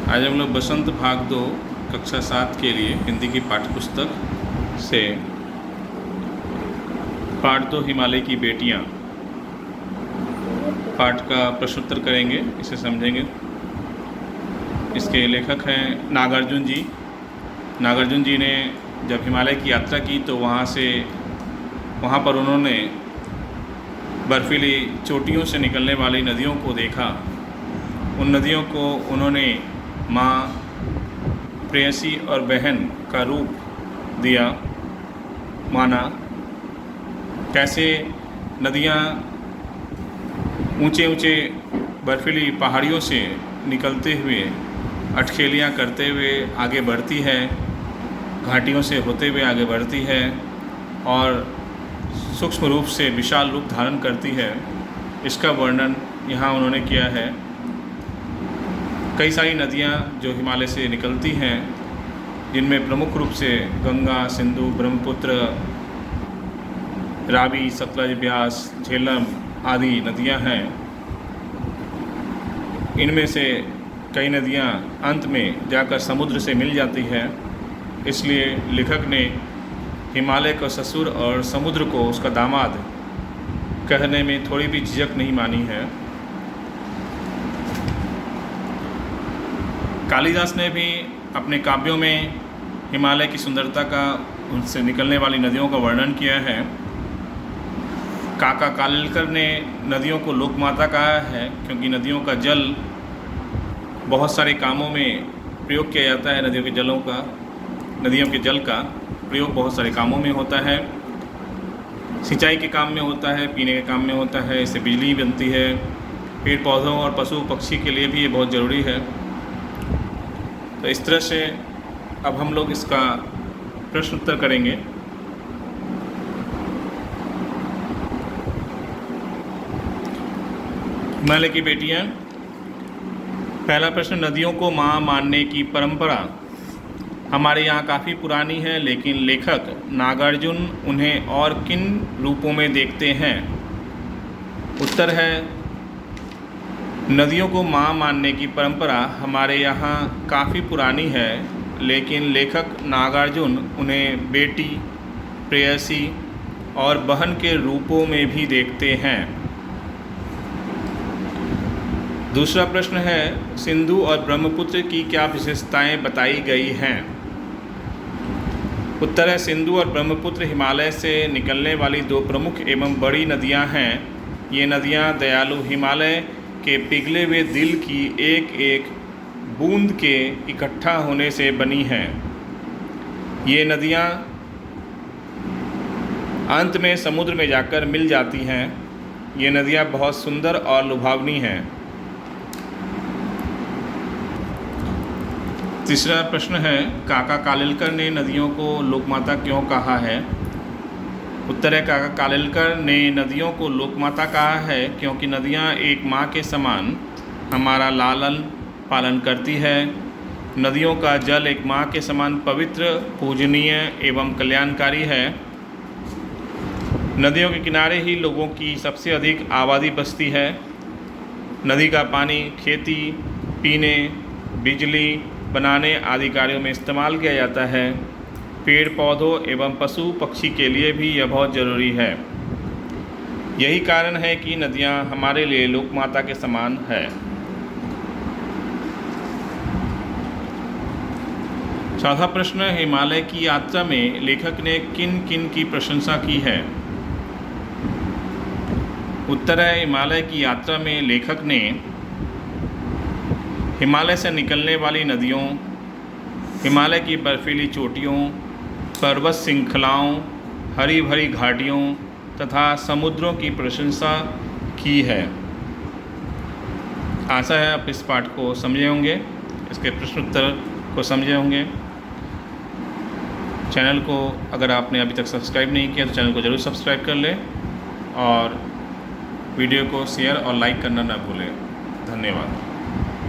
आज हम लोग बसंत भाग 2 कक्षा 7 के लिए हिंदी की पाठ्यपुस्तक से पाठ 2 हिमालय की बेटियां पाठ का प्रश्नोत्तर करेंगे, इसे समझेंगे। इसके लेखक हैं नागार्जुन जी। नागार्जुन जी ने जब हिमालय की यात्रा की तो वहाँ पर उन्होंने बर्फीली चोटियों से निकलने वाली नदियों को देखा। उन नदियों को उन्होंने माँ, प्रेयसी और बहन का रूप दिया, माना। कैसे नदियाँ ऊंचे ऊंचे बर्फीली पहाड़ियों से निकलते हुए अटखेलियाँ करते हुए आगे बढ़ती है, घाटियों से होते हुए आगे बढ़ती है और सूक्ष्म रूप से विशाल रूप धारण करती है, इसका वर्णन यहाँ उन्होंने किया है। कई सारी नदियाँ जो हिमालय से निकलती हैं, जिनमें प्रमुख रूप से गंगा, सिंधु, ब्रह्मपुत्र, रावी, सतलज, ब्यास, झेलम आदि नदियाँ हैं। इनमें से कई नदियाँ अंत में जाकर समुद्र से मिल जाती है। इसलिए लेखक ने हिमालय को ससुर और समुद्र को उसका दामाद कहने में थोड़ी भी झिझक नहीं मानी है। कालिदास ने भी अपने काव्यों में हिमालय की सुंदरता का, उनसे निकलने वाली नदियों का वर्णन किया है। काका कालेलकर ने नदियों को लोकमाता कहा है, क्योंकि नदियों का जल बहुत सारे कामों में प्रयोग किया जाता है। नदियों के जल का प्रयोग बहुत सारे कामों में होता है। सिंचाई के काम में होता है, पीने के काम में होता है, इससे बिजली बनती है। पेड़ पौधों और पशु पक्षी के लिए भी ये बहुत ज़रूरी है। तो इस तरह से अब हम लोग इसका प्रश्न उत्तर करेंगे। हिमालय की बेटियां। पहला प्रश्न, नदियों को माँ मानने की परंपरा हमारे यहाँ काफ़ी पुरानी है, लेकिन लेखक नागार्जुन उन्हें और किन रूपों में देखते हैं? उत्तर है, नदियों को माँ मानने की परंपरा हमारे यहाँ काफ़ी पुरानी है, लेकिन लेखक नागार्जुन उन्हें बेटी, प्रेयसी और बहन के रूपों में भी देखते हैं। दूसरा प्रश्न है, सिंधु और ब्रह्मपुत्र की क्या विशेषताएं बताई गई हैं? उत्तर है, सिंधु और ब्रह्मपुत्र हिमालय से निकलने वाली दो प्रमुख एवं बड़ी नदियां हैं। ये नदियां दयालु हिमालय के पिघले हुए दिल की एक एक बूंद के इकट्ठा होने से बनी हैं। ये नदियां अंत में समुद्र में जाकर मिल जाती हैं। ये नदियां बहुत सुंदर और लुभावनी हैं। तीसरा प्रश्न है, काका कालेलकर ने नदियों को लोकमाता क्यों कहा है? उत्तर है, काका कालेलकर ने नदियों को लोकमाता कहा है क्योंकि नदियाँ एक माँ के समान हमारा लालन पालन करती है। नदियों का जल एक माँ के समान पवित्र, पूजनीय एवं कल्याणकारी है। नदियों के किनारे ही लोगों की सबसे अधिक आबादी बसती है। नदी का पानी खेती, पीने, बिजली बनाने आदि कार्यों में इस्तेमाल किया जाता है। पेड़ पौधों एवं पशु पक्षी के लिए भी यह बहुत ज़रूरी है। यही कारण है कि नदियाँ हमारे लिए लोकमाता के समान है। चौथा प्रश्न, हिमालय की यात्रा में लेखक ने किन किन की प्रशंसा की है? उत्तर है, हिमालय की यात्रा में लेखक ने हिमालय से निकलने वाली नदियों, हिमालय की बर्फीली चोटियों, पर्वत श्रृंखलाओं, हरी भरी घाटियों तथा समुद्रों की प्रशंसा की है। आशा है आप इस पाठ को समझे होंगे, इसके प्रश्न उत्तर को समझे होंगे। चैनल को अगर आपने अभी तक सब्सक्राइब नहीं किया तो चैनल को ज़रूर सब्सक्राइब कर लें और वीडियो को शेयर और लाइक करना ना भूलें। धन्यवाद।